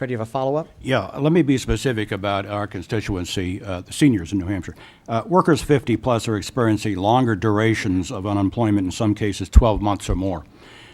Fred, do you have a follow-up? Yeah, let me be specific about our constituency, the seniors in New Hampshire. Workers 50 plus are experiencing longer durations of unemployment, in some cases 12 months or more,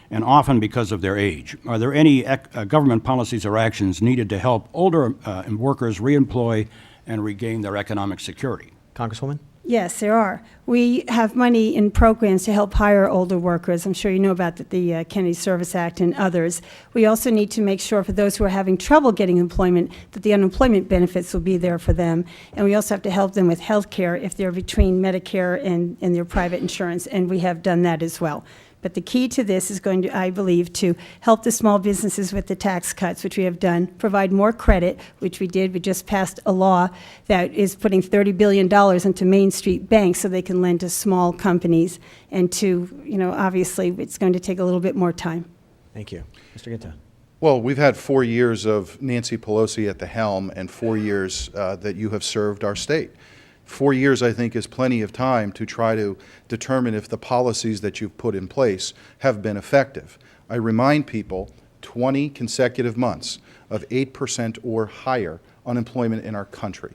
and often because of their age. Are there any government policies or actions needed to help older workers reemploy and regain their economic security? Congresswoman? Yes, there are. We have money in programs to help hire older workers. I'm sure you know about the Kennedy Service Act and others. We also need to make sure for those who are having trouble getting employment that the unemployment benefits will be there for them. And we also have to help them with health care if they're between Medicare and their private insurance, and we have done that as well. But the key to this is going to, I believe, to help the small businesses with the tax cuts, which we have done, provide more credit, which we did. We just passed a law that is putting $30 billion into Main Street banks so they can lend to small companies. And to, obviously, it's going to take a little bit more time. Thank you. Mr. Ginta. Well, we've had 4 years of Nancy Pelosi at the helm and 4 years that you have served our state. 4 years, I think, is plenty of time to try to determine if the policies that you've put in place have been effective. I remind people 20 consecutive months of 8% or higher unemployment in our country.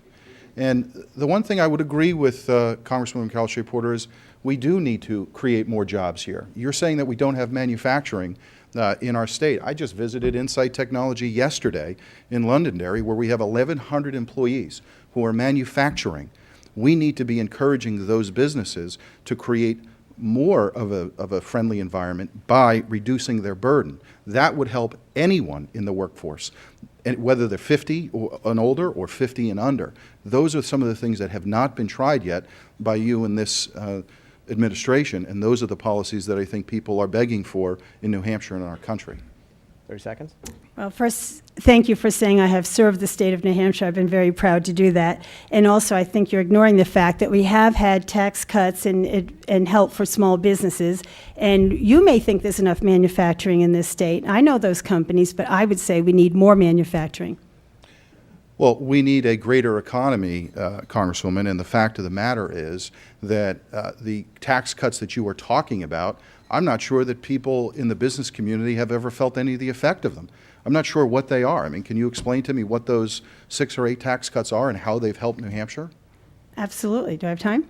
And the one thing I would agree with Congresswoman Carol Shea-Porter is we do need to create more jobs here. You're saying that we don't have manufacturing in our state. I just visited Insight Technology yesterday in Londonderry, where we have 1,100 employees who are manufacturing. We need to be encouraging those businesses to create more of a friendly environment by reducing their burden. That would help anyone in the workforce, and whether they're 50 and older or 50 and under. Those are some of the things that have not been tried yet by you in this administration, and those are the policies that I think people are begging for in New Hampshire and in our country. 30 seconds. Well, first, thank you for saying I have served the state of New Hampshire. I've been very proud to do that. And also, I think you're ignoring the fact that we have had tax cuts and help for small businesses. And you may think there's enough manufacturing in this state. I know those companies, but I would say we need more manufacturing. Well, we need a greater economy, Congresswoman, and the fact of the matter is that the tax cuts that you are talking about, I'm not sure that people in the business community have ever felt any of the effect of them. I'm not sure what they are. I mean, can you explain to me what those 6 or 8 tax cuts are and how they've helped New Hampshire? Absolutely. Do I have time?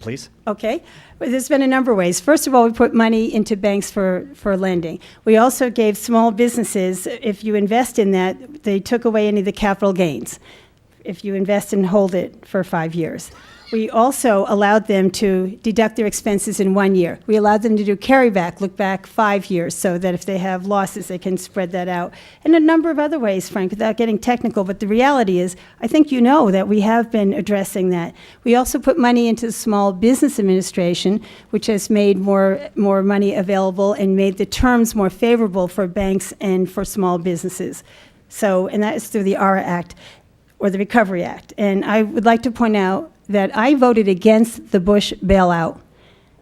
Please. Okay. Well, there's been a number of ways. First of all, we put money into banks for lending. We also gave small businesses, if you invest in that, they took away any of the capital gains if you invest and hold it for 5 years. We also allowed them to deduct their expenses in 1 year. We allowed them to do carryback, look back 5 years, so that if they have losses, they can spread that out. And a number of other ways, Frank, without getting technical. But the reality is, I think you know that we have been addressing that. We also put money into the Small Business Administration, which has made more money available and made the terms more favorable for banks and for small businesses. So, and that is through the ARA Act, or the Recovery Act. And I would like to point out that I voted against the Bush bailout,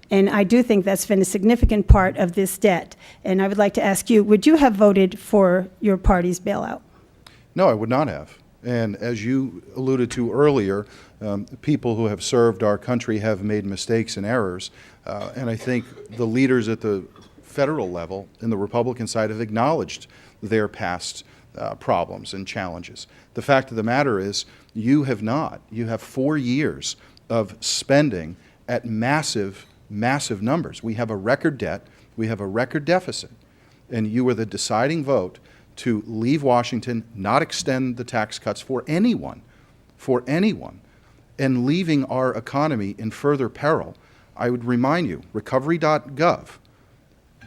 and I do think that's been a significant part of this debt. And I would like to ask you, would you have voted for your party's bailout? No, I would not have. And as you alluded to earlier, people who have served our country have made mistakes and errors. And I think the leaders at the federal level and the Republican side have acknowledged their past problems and challenges. The fact of the matter is, you have not. You have 4 years of spending at massive, massive numbers. We have a record debt. We have a record deficit. And you were the deciding vote to leave Washington, not extend the tax cuts for anyone, and leaving our economy in further peril. I would remind you, recovery.gov,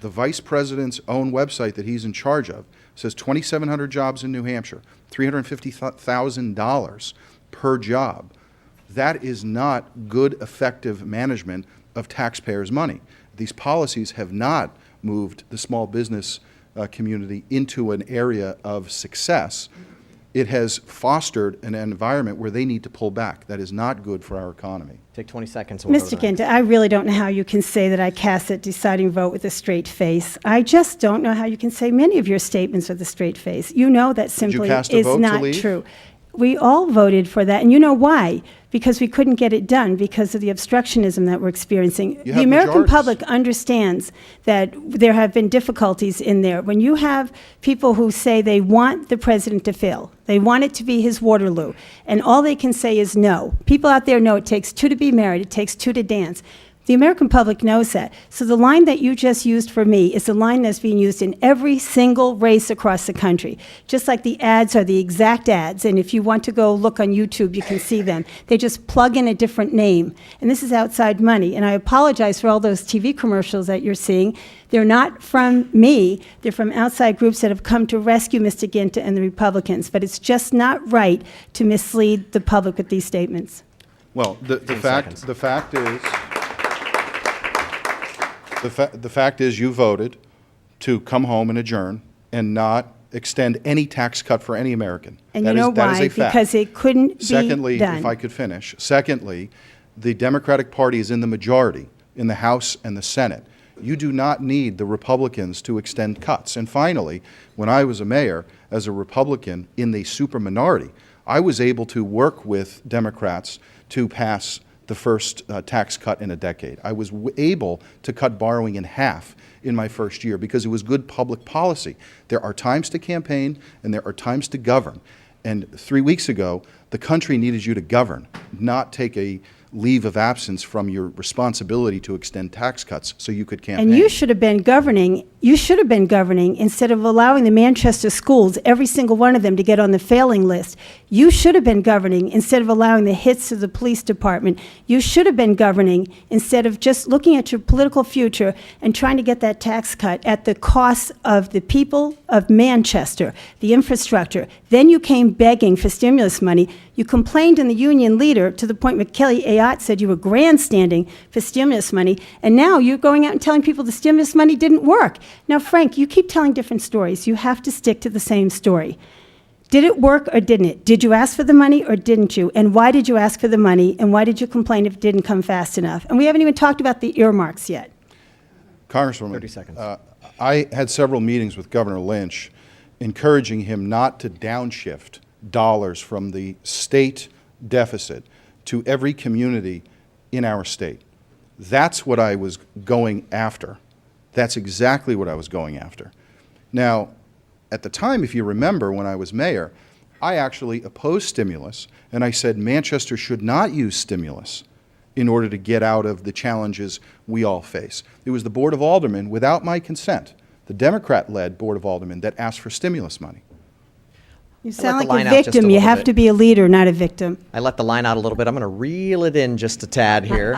the vice president's own website that he's in charge of, says 2,700 jobs in New Hampshire, $350,000 per job. That is not good, effective management of taxpayers' money. These policies have not moved the small business community into an area of success. It has fostered an environment where they need to pull back. That is not good for our economy. Take 20 seconds. And we'll Mr. Ginta, I really don't know how you can say that I cast that deciding vote with a straight face. I just don't know how you can say many of your statements with a straight face. You know that simply cast a is vote to not leave? true. We all voted for that, and you know why? Because we couldn't get it done because of the obstructionism that we're experiencing. You The have American majorities. public understands that there have been difficulties in there. When you have people who say they want the president to fail, they want it to be his Waterloo, and all they can say is no. People out there know it takes two to be married, it takes two to dance. The American public knows that. So the line that you just used for me is the line that's being used in every single race across the country. Just like the ads are the exact ads, and if you want to go look on YouTube, you can see them. They just plug in a different name. And this is outside money. And I apologize for all those TV commercials that you're seeing. They're not from me. They're from outside groups that have come to rescue Mr. Ginta and the Republicans. But it's just not right to mislead the public with these statements. Well, the 10 fact seconds. the fact is you voted to come home and adjourn and not extend any tax cut for any American. And That you know is- that is why? a fact. Because it couldn't be Secondly, done. if I could finish. Secondly, the Democratic Party is in the majority in the House and the Senate. You do not need the Republicans to extend cuts. And finally, when I was a mayor as a Republican in the super minority, I was able to work with Democrats to pass the first tax cut in a decade. I was able to cut borrowing in half in my first year because it was good public policy. There are times to campaign and there are times to govern. And 3 weeks ago, the country needed you to govern, not take a leave of absence from your responsibility to extend tax cuts so you could campaign. And you should have been governing instead of allowing the Manchester schools, every single one of them, to get on the failing list. You should have been governing instead of allowing the hits to the police department. You should have been governing instead of just looking at your political future and trying to get that tax cut at the cost of the people of Manchester, the infrastructure. Then you came begging for stimulus money. You complained in the union leader to the point where Kelly Ayotte said you were grandstanding for stimulus money, and now you're going out and telling people the stimulus money didn't work. Now, Frank, you keep telling different stories. You have to stick to the same story. Did it work or didn't it? Did you ask for the money or didn't you? And why did you ask for the money? And why did you complain if it didn't come fast enough? And we haven't even talked about the earmarks yet. Congresswoman, 30 seconds. I had several meetings with Governor Lynch encouraging him not to downshift dollars from the state deficit to every community in our state. That's what I was going after. That's exactly what I was going after. Now, at the time, if you remember, when I was mayor, I actually opposed stimulus, and I said Manchester should not use stimulus in order to get out of the challenges we all face. It was the Board of Aldermen, without my consent, the Democrat-led Board of Aldermen, that asked for stimulus money. You let sound the like line a out just a victim. You little have bit. to be a leader, not a victim. I let the line out a little bit. I'm going to reel it in just a tad here.